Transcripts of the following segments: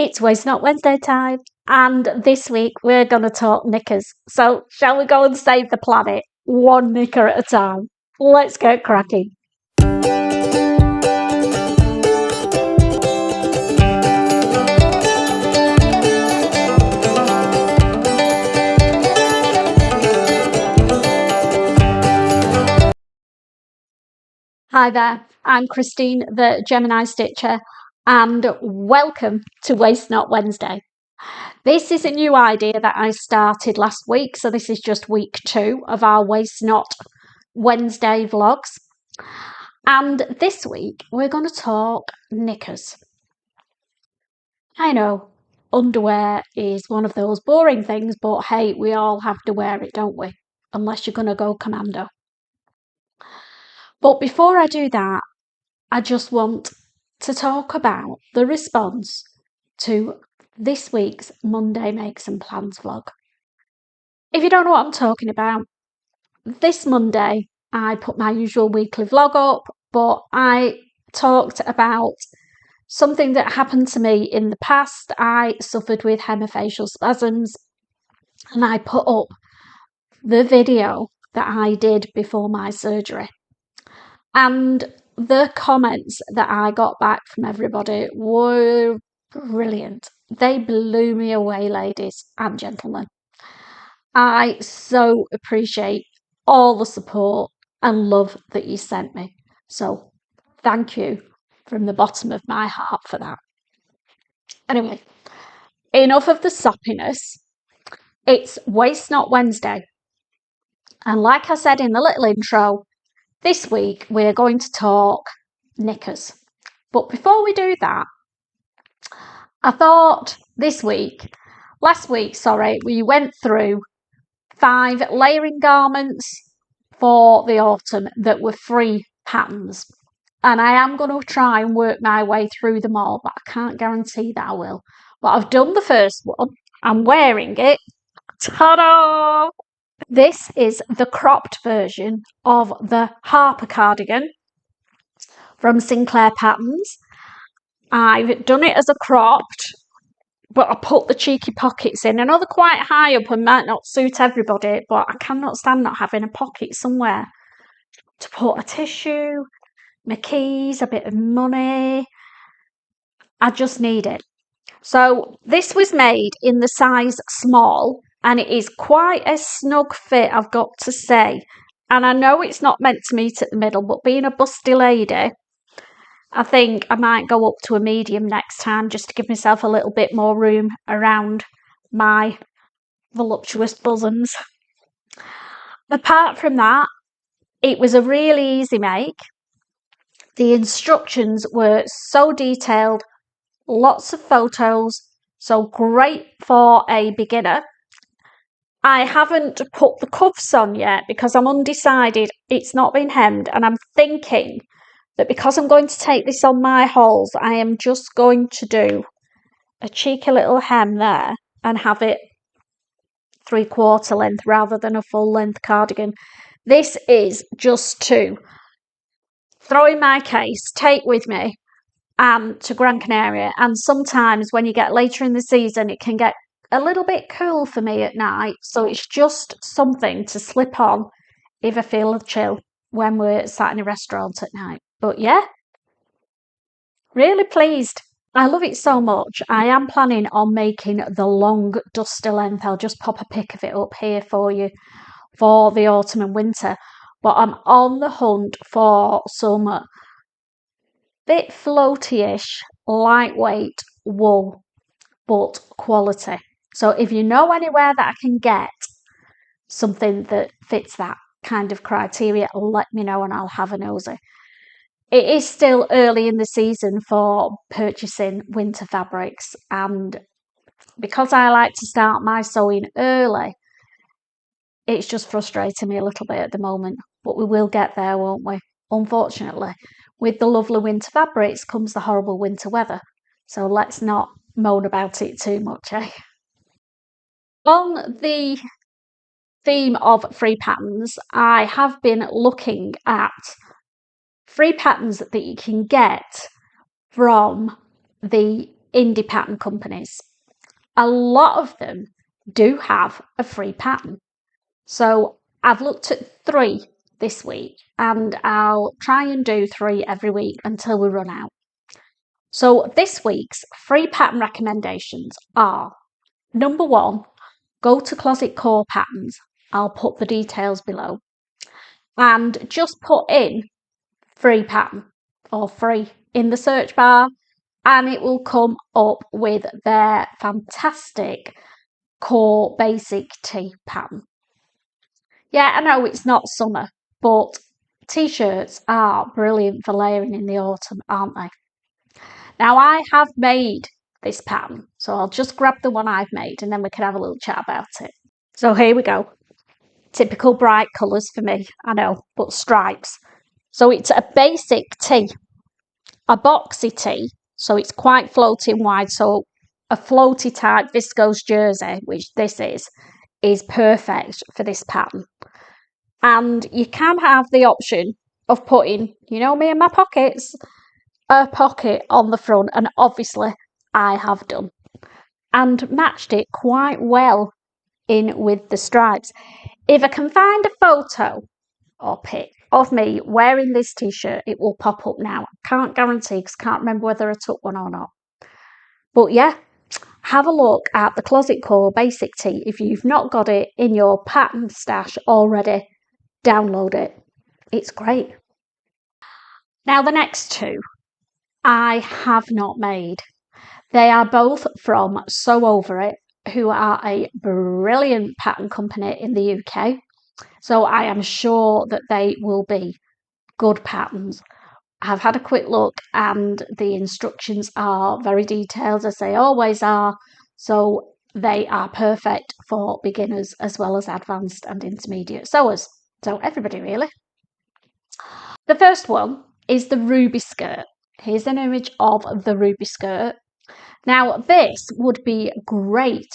It's Waste Not Wednesday time, and this week we're going to talk knickers. So, shall we go and save the planet one knicker at a time? Let's get cracking. Hi there, I'm Christine, the Gemini Stitcher, and welcome to Waste Not Wednesday. This is a new idea that I started last week, so this is just week 2 of our Waste Not Wednesday vlogs. And this week we're going to talk knickers. I know, underwear is one of those boring things, but hey, we all have to wear it, don't we? Unless you're going to go commando. But before I do that, I just want to talk about the response to this week's Monday Makes and Plans vlog. If you don't know what I'm talking about, this Monday I put my usual weekly vlog up, but I talked about something that happened to me in the past. I suffered with hemifacial spasms, and I put up the video that I did before my surgery. And the comments that I got back from everybody were brilliant. They blew me away, ladies and gentlemen. I so appreciate all the support and love that you sent me. So thank you from the bottom of my heart for that. Anyway, enough of the soppiness. It's Waste Not Wednesday. And like I said in the little intro, this week we're going to talk knickers. But before we do that, I thought last week, we went through 5 layering garments for the autumn that were free patterns. And I am going to try and work my way through them all, but I can't guarantee that I will. But I've done the first one. I'm wearing it. Ta-da! This is the cropped version of the Harper Cardigan from Sinclair Patterns. I've done it as a cropped, but I put the cheeky pockets in. I know they're quite high up and might not suit everybody, but I cannot stand not having a pocket somewhere to put a tissue, my keys, a bit of money. I just need it. So this was made in the size small, and it is quite a snug fit, I've got to say. And I know it's not meant to meet at the middle, but being a busty lady, I think I might go up to a medium next time just to give myself a little bit more room around my voluptuous bosoms. Apart from that, it was a really easy make. The instructions were so detailed, lots of photos, so great for a beginner. I haven't put the cuffs on yet because I'm undecided. It's not been hemmed, and I'm thinking that because I'm going to take this on my hauls, I am just going to do a cheeky little hem there and have it 3/4 length rather than a full length cardigan. This is just to throw in my case, take with me to Gran Canaria, and sometimes when you get later in the season it can get a little bit cool for me at night, so it's just something to slip on if I feel a chill when we're sat in a restaurant at night. But yeah, really pleased. I love it so much. I am planning on making the long dusty length. I'll just pop a pic of it up here for you for the autumn and winter. But I'm on the hunt for some bit floaty-ish, lightweight wool, but quality. So if you know anywhere that I can get something that fits that kind of criteria, let me know and I'll have a nosy. It is still early in the season for purchasing winter fabrics, and because I like to start my sewing early, it's just frustrating me a little bit at the moment, but we will get there, won't we? Unfortunately, with the lovely winter fabrics comes the horrible winter weather, so let's not moan about it too much, eh? On the theme of free patterns, I have been looking at free patterns that you can get from the indie pattern companies, a lot of them do have a free pattern. So I've looked at 3 this week, and I'll try and do 3 every week until we run out. So this week's free pattern recommendations are: number 1, go to Closet Core Patterns. I'll put the details below, and just put in free pattern or free in the search bar, and it will come up with their fantastic core basic tee pattern. Yeah, I know it's not summer, but t-shirts are brilliant for layering in the autumn, aren't they? Now, I have made this pattern, so I'll just grab the one I've made and then we can have a little chat about it. So here we go. Typical bright colours for me, I know, but stripes. So it's a basic tee, a boxy tee, so it's quite floating wide, so a floaty type viscose jersey, which this is perfect for this pattern. And you can have the option of putting, you know me and my pockets, a pocket on the front, and obviously I have done, and matched it quite well in with the stripes. If I can find a photo or pic of me wearing this t-shirt, it will pop up now. I can't guarantee because I can't remember whether I took one or not. But yeah, have a look at the Closet Core Basic Tee. If you've not got it in your pattern stash already, download it. It's great. Now the next 2 I have not made. They are both from Sew Over It, who are a brilliant pattern company in the UK. So I am sure that they will be good patterns. I've had a quick look and the instructions are very detailed, as they always are. So they are perfect for beginners as well as advanced and intermediate sewers. So everybody really. The first one is the ruby skirt. Here's an image of the ruby skirt. Now this would be great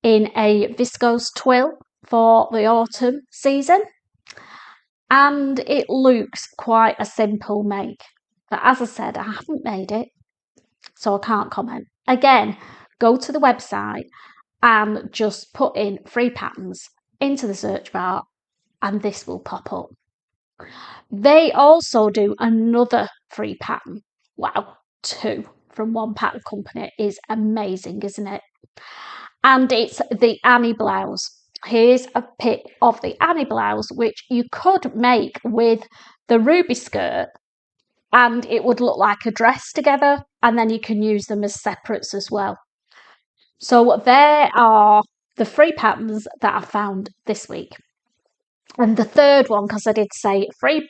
in a viscose twill for the autumn season, and it looks quite a simple make. But as I said, I haven't made it, so I can't comment. Again, go to the website and just put in free patterns into the search bar and this will pop up. They also do another free pattern. Wow, 2 from one pattern company is amazing, isn't it? And it's the Annie blouse. Here's a pic of the Annie blouse, which you could make with the ruby skirt, and it would look like a dress together, and then you can use them as separates as well. So there are the free patterns that I found this week. And the third one, because I did say 3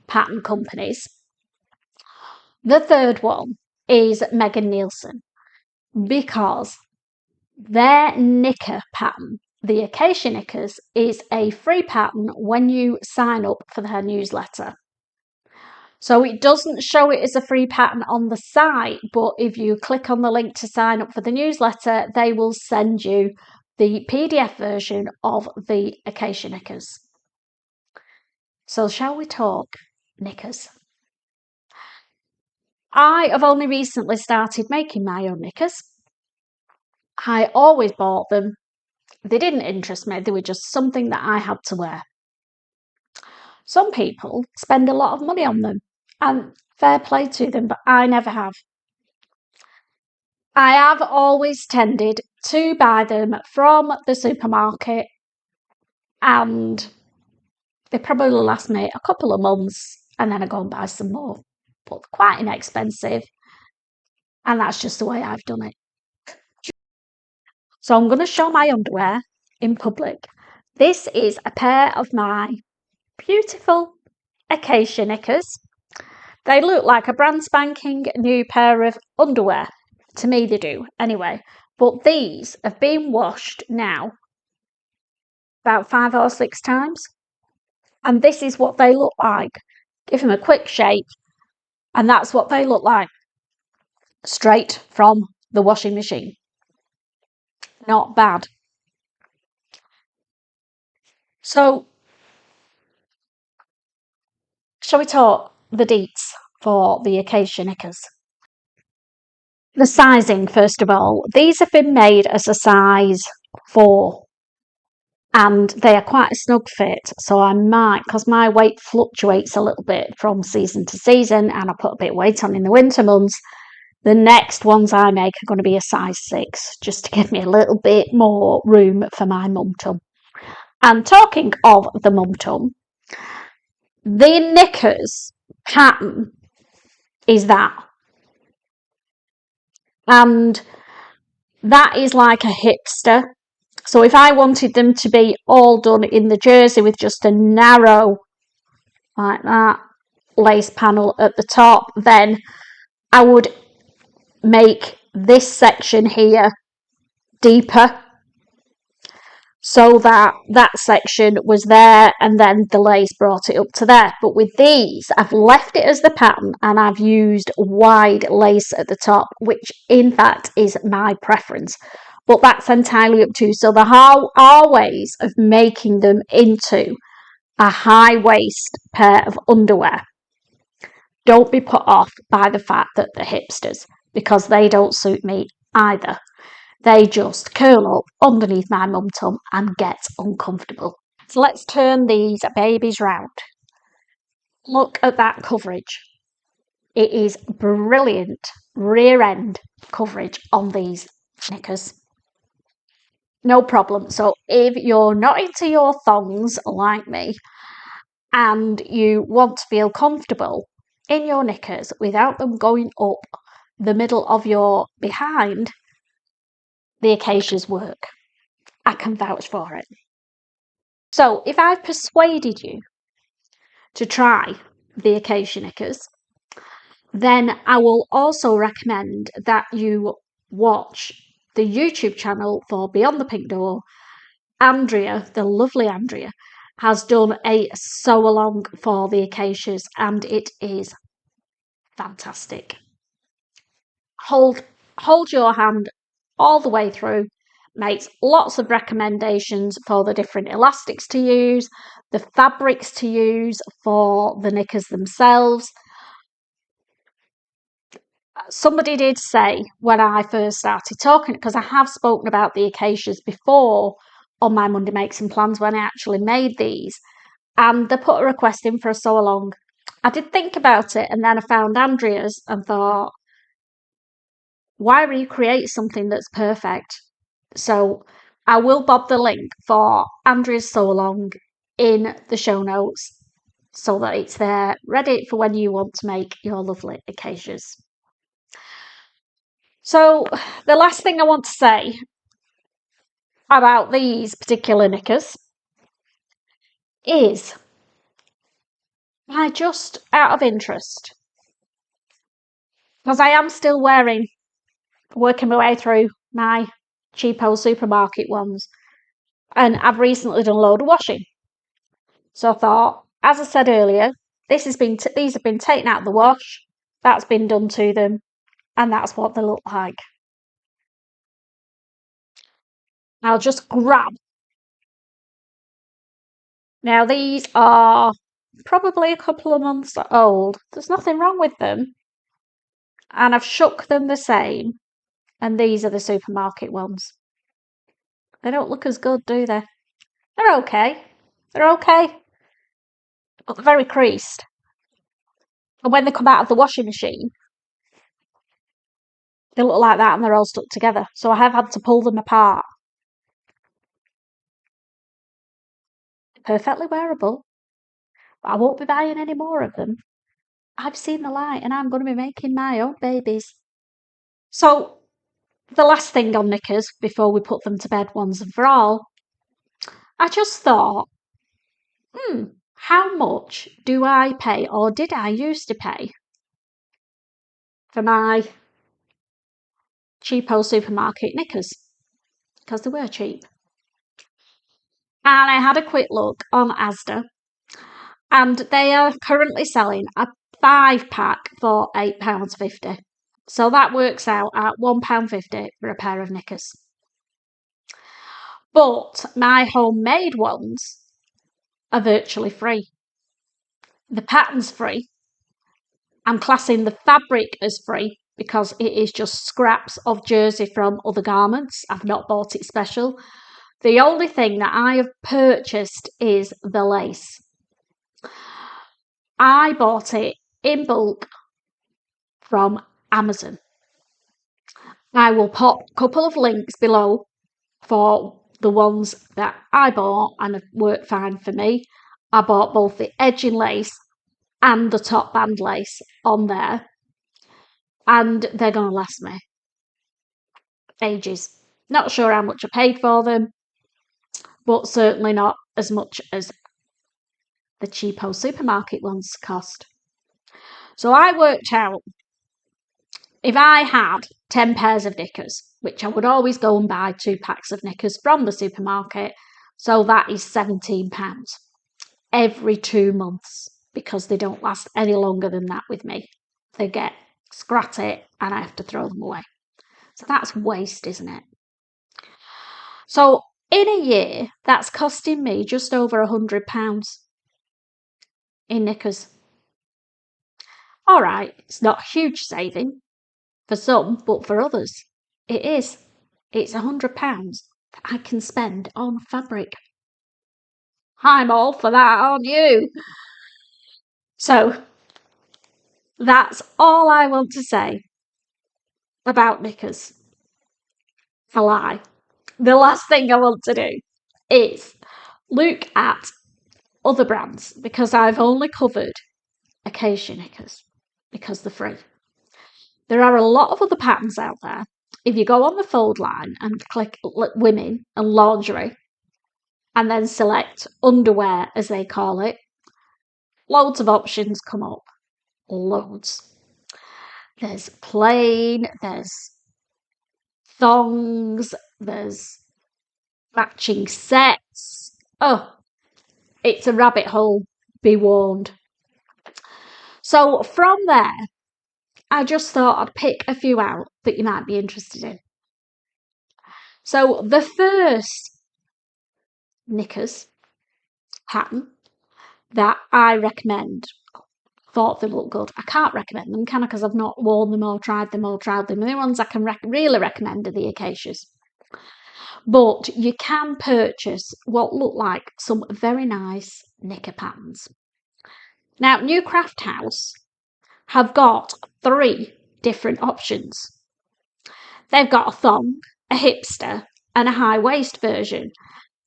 pattern companies. The third one is Megan Neilson, because their Knicker pattern, the Acacia Knickers, is a free pattern when you sign up for their newsletter. So it doesn't show it as a free pattern on the site, but if you click on the link to sign up for the newsletter, they will send you the PDF version of the Acacia Knickers. So shall we talk knickers? I have only recently started making my own knickers. I always bought them. They didn't interest me. They were just something that I had to wear. Some people spend a lot of money on them, and fair play to them, but I never have. I have always tended to buy them from the supermarket, and they probably last me a couple of months, and then I go and buy some more. But quite inexpensive, and that's just the way I've done it. So I'm going to show my underwear in public. This is a pair of my beautiful Acacia Knickers. They look like a brand spanking new pair of underwear. To me they do, anyway. But these have been washed now about 5 or 6 times. And this is what they look like. Give them a quick shake, and that's what they look like. Straight from the washing machine. Not bad. So, shall we talk the deets for the Acacia Knickers. The sizing, first of all, these have been made as a size 4 and they are quite a snug fit, so I might, because my weight fluctuates a little bit from season to season and I put a bit of weight on in the winter months, the next ones I make are going to be a size 6, just to give me a little bit more room for my mum tum. And talking of the mum tum, the Knickers pattern is that. And that is like a hipster. So if I wanted them to be all done in the jersey with just a narrow, like that, lace panel at the top, then I would make this section here deeper so that that section was there and then the lace brought it up to there. But with these, I've left it as the pattern and I've used wide lace at the top, which in fact is my preference. But that's entirely up to you. So there are ways of making them into a high waist pair of underwear. Don't be put off by the fact that they're hipsters, because they don't suit me either. They just curl up underneath my mum tum and get uncomfortable. So let's turn these babies round. Look at that coverage. It is brilliant rear end coverage on these knickers. No problem. So if you're not into your thongs like me and you want to feel comfortable in your knickers without them going up the middle of your behind, the Acacias work. I can vouch for it. So if I've persuaded you to try the Acacia Knickers, then I will also recommend that you watch the YouTube channel for Beyond the Pink Door. Andrea, the lovely Andrea, has done a sew along for the Acacias and it is fantastic. Hold your hand all the way through, makes lots of recommendations for the different elastics to use, the fabrics to use for the knickers themselves. Somebody did say when I first started talking, because I have spoken about the Acacias before on my Monday Makes and Plans when I actually made these, and they put a request in for a sew along. I did think about it and then I found Andrea's and thought, why recreate something that's perfect? So I will bob the link for Andrea's sew along in the show notes so that it's there ready for when you want to make your lovely Acacias. So the last thing I want to say about these particular knickers is, I just, out of interest, because I am still working my way through my cheapo supermarket ones, and I've recently done a load of washing. So I thought, as I said earlier, these have been taken out of the wash, that's been done to them, and that's what they look like. I'll just grab. Now these are probably a couple of months old. There's nothing wrong with them. And I've shook them the same. And these are the supermarket ones. They don't look as good, do they? They're okay. They're okay. But they're very creased. And when they come out of the washing machine, they look like that and they're all stuck together. So I have had to pull them apart. Perfectly wearable. But I won't be buying any more of them. I've seen the light and I'm going to be making my own babies. So the last thing on knickers before we put them to bed once and for all, I just thought, how much do I pay, or did I used to pay, for my cheapo supermarket knickers? Because they were cheap. And I had a quick look on Asda, and they are currently selling a 5-pack for £8.50. So that works out at £1.50 for a pair of knickers. But my homemade ones are virtually free. The pattern's free. I'm classing the fabric as free because it is just scraps of jersey from other garments. I've not bought it special. The only thing that I have purchased is the lace. I bought it in bulk from Amazon. I will pop a couple of links below for the ones that I bought and have worked fine for me. I bought both the edging lace and the top band lace on there, and they're going to last me ages. Not sure how much I paid for them, but certainly not as much as the cheapo supermarket ones cost. So I worked out if I had 10 pairs of knickers, which I would always go and buy 2 packs of knickers from the supermarket, so that is £17 every 2 months, because they don't last any longer than that with me. They get scratty and I have to throw them away. So that's waste, isn't it? So in a year, that's costing me just over £100 in knickers. All right, it's not a huge saving for some, but for others, it is. It's £100 that I can spend on fabric. I'm all for that, aren't you? So that's all I want to say about knickers. A lie. The last thing I want to do is look at other brands, because I've only covered Acacia Knickers because they're free. There are a lot of other patterns out there. If you go on the fold line and click women and lingerie and then select underwear, as they call it, loads of options come up. Loads. There's plain, there's thongs, there's matching sets. Oh, it's a rabbit hole, be warned. So from there, I just thought I'd pick a few out that you might be interested in. So the first knickers pattern that I recommend, thought they look good. I can't recommend them, can I? Because I've not worn them or tried them or tried them. The only ones I can really recommend are the Acacias. But you can purchase what look like some very nice knicker patterns. Now, New Craft House have got 3 different options. They've got a thong, a hipster, and a high waist version,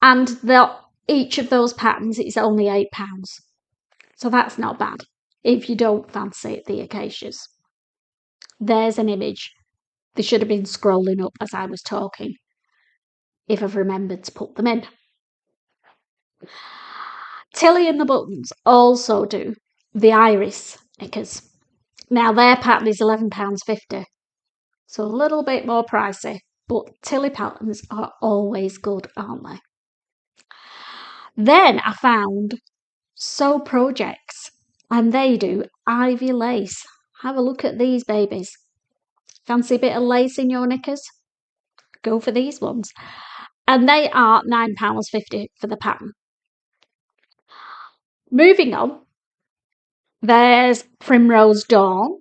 and each of those patterns is only £8. So that's not bad if you don't fancy the Acacias. There's an image. They should have been scrolling up as I was talking, if I've remembered to put them in. Tilly and the Buttons also do the Iris knickers. Now their pattern is £11.50, so a little bit more pricey, but Tilly patterns are always good, aren't they? Then I found Sew Projects, and they do Ivy lace. Have a look at these babies. Fancy a bit of lace in your knickers? Go for these ones. And they are £9.50 for the pattern. Moving on, there's Primrose Dawn,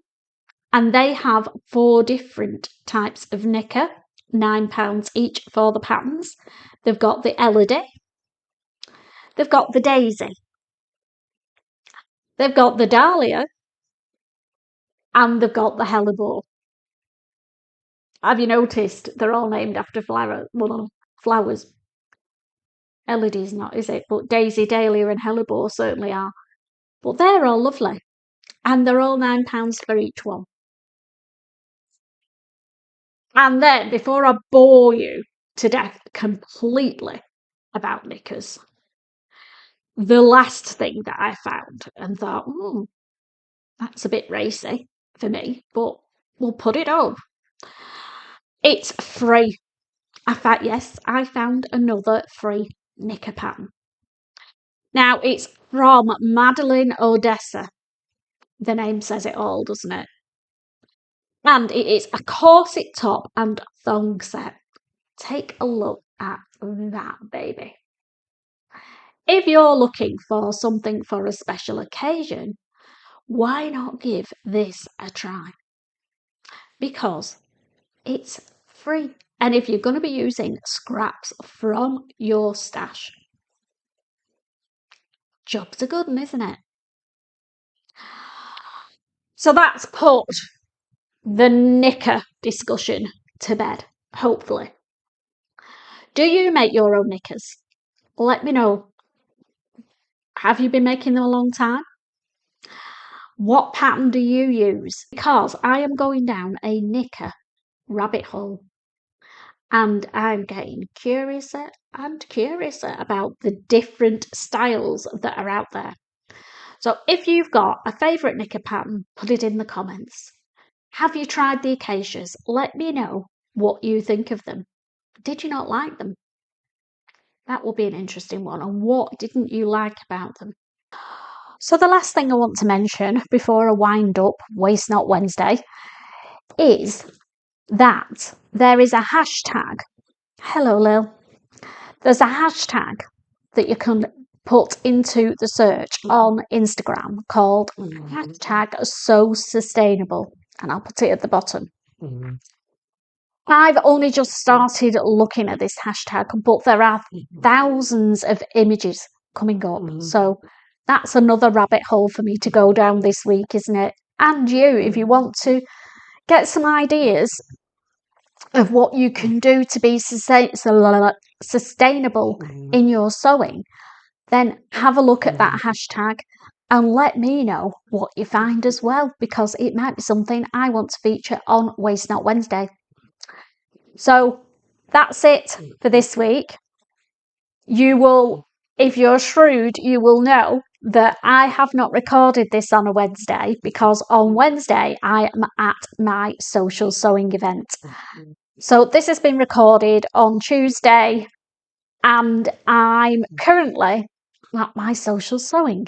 and they have 4 different types of knicker, £9 each for the patterns. They've got the Elodie, they've got the Daisy, they've got the Dahlia, and they've got the Hellebore. Have you noticed they're all named after flowers? Elodie's not, is it? But Daisy, Dahlia and Hellebore certainly are. But they're all lovely. And they're all £9 for each one. And then, before I bore you to death completely about knickers, the last thing that I found and thought, that's a bit racy for me, but we'll put it on. It's free. I found another free knicker pattern. Now, it's from Madeleine Odessa. The name says it all, doesn't it? And it is a corset top and thong set. Take a look at that, baby. If you're looking for something for a special occasion, why not give this a try? Because it's free. And if you're going to be using scraps from your stash, job's a good one, isn't it? So that's put the knicker discussion to bed, hopefully. Do you make your own knickers? Let me know. Have you been making them a long time? What pattern do you use? Because I am going down a knicker rabbit hole and I'm getting curiouser and curiouser about the different styles that are out there. So if you've got a favourite knicker pattern, put it in the comments. Have you tried the Acacias? Let me know what you think of them. Did you not like them? That will be an interesting one. And what didn't you like about them? So the last thing I want to mention before I wind up Waste Not Wednesday is that there is a hashtag. Hello, Lil. There's a hashtag that you can put into the search on Instagram called hashtag so sustainable, and I'll put it at the bottom. I've only just started looking at this hashtag, but there are thousands of images coming up. So that's another rabbit hole for me to go down this week, isn't it? And you, if you want to get some ideas of what you can do to be sustainable in your sewing, then have a look at that hashtag and let me know what you find as well, because it might be something I want to feature on Waste Not Wednesday. So that's it for this week. You will, if you're shrewd, you will know that I have not recorded this on a Wednesday because on Wednesday I am at my social sewing event. So this has been recorded on Tuesday and I'm currently at my social sewing.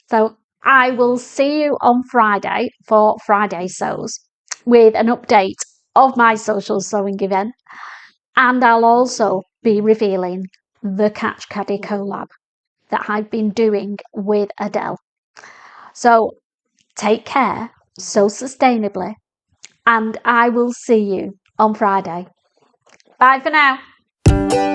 So I will see you on Friday for Friday Sews with an update of my social sewing event, and I'll also be revealing the Catch Caddy collab that I've been doing with Adele. So take care, sew sustainably, and I will see you on Friday. Bye for now.